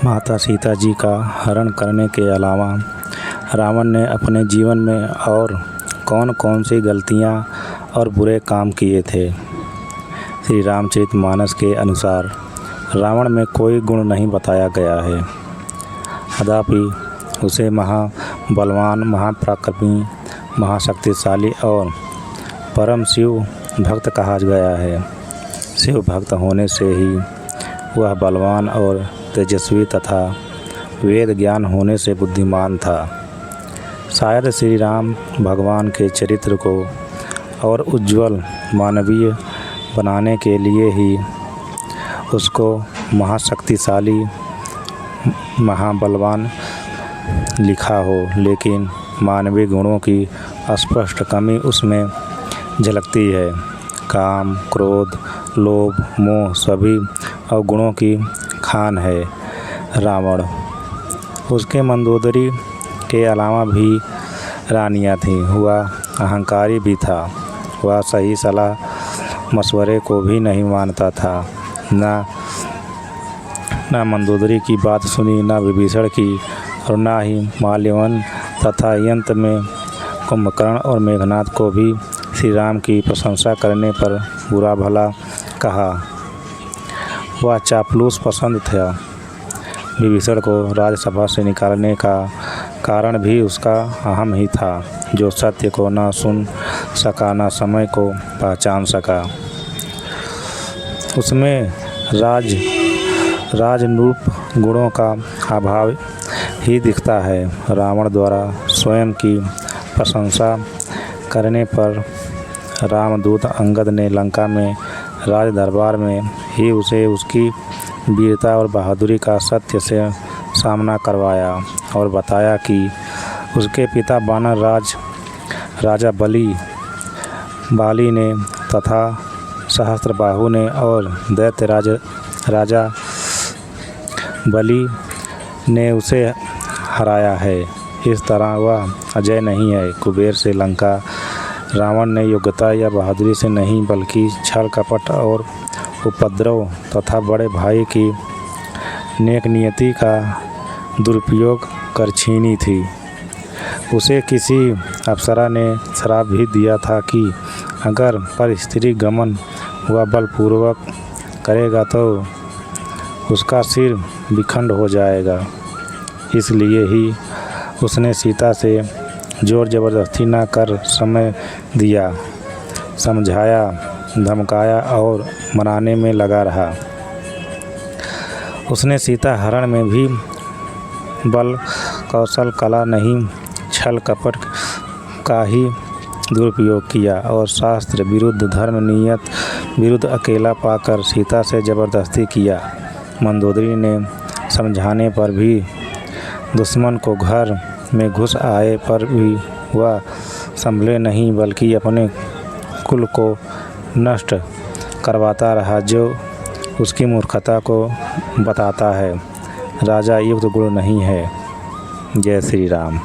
माता सीता जी का हरण करने के अलावा रावण ने अपने जीवन में और कौन कौन सी गलतियां और बुरे काम किए थे। श्री रामचरितमानस के अनुसार रावण में कोई गुण नहीं बताया गया है, अदापि उसे महाबलवान, महापराक्रमी, महाशक्तिशाली और परम शिव भक्त कहा गया है। शिव भक्त होने से ही वह बलवान और तेजस्वी तथा वेद ज्ञान होने से बुद्धिमान था। शायद श्री राम भगवान के चरित्र को और उज्ज्वल मानवीय बनाने के लिए ही उसको महाशक्तिशाली, महाबलवान लिखा हो, लेकिन मानवीय गुणों की स्पष्ट कमी उसमें झलकती है। काम, क्रोध, लोभ, मोह सभी अवगुणों की खान है रावण। उसके मंदोदरी के अलावा भी रानियां थीं। वह अहंकारी भी था। वह सही सलाह मशवरे को भी नहीं मानता था। न मंदोदरी की बात सुनी, न विभीषण की, और न ही माल्यवन तथा अंत में कुंभकर्ण और मेघनाद को भी श्री राम की प्रशंसा करने पर बुरा भला कहा। वह चापलूस पसंद था। विभीषण को राज्यसभा से निकालने का कारण भी उसका अहम ही था, जो सत्य को न सुन सका, न समय को पहचान सका। उसमें राजनूप गुणों का अभाव ही दिखता है। रावण द्वारा स्वयं की प्रशंसा करने पर रामदूत अंगद ने लंका में राज दरबार में ही उसे उसकी वीरता और बहादुरी का सत्य से सामना करवाया और बताया कि उसके पिता वानर राजा बाली ने तथा सहस्त्रबाहु ने और दैत्य राजा बलि ने उसे हराया है। इस तरह वह अजय नहीं है। कुबेर से लंका रावण ने योग्यता या बहादुरी से नहीं, बल्कि छल कपट और उपद्रव तथा बड़े भाई की नेक नियति का दुरुपयोग कर छीनी थी। उसे किसी अप्सरा ने श्राप भी दिया था कि अगर पर स्त्री गमन वह बलपूर्वक करेगा तो उसका सिर विखंड हो जाएगा। इसलिए ही उसने सीता से जोर जबरदस्ती न कर समय दिया, समझाया, धमकाया और मनाने में लगा रहा। उसने सीता हरण में भी बल, कौशल, कला नहीं, छल कपट का ही दुरुपयोग किया और शास्त्र विरुद्ध, धर्म नीयत विरुद्ध अकेला पाकर सीता से जबरदस्ती किया। मंदोदरी ने समझाने पर भी, दुश्मन को घर में घुस आए पर भी वह संभले नहीं, बल्कि अपने कुल को नष्ट करवाता रहा, जो उसकी मूर्खता को बताता है। राजा युक्त गुण नहीं है। जय श्री राम।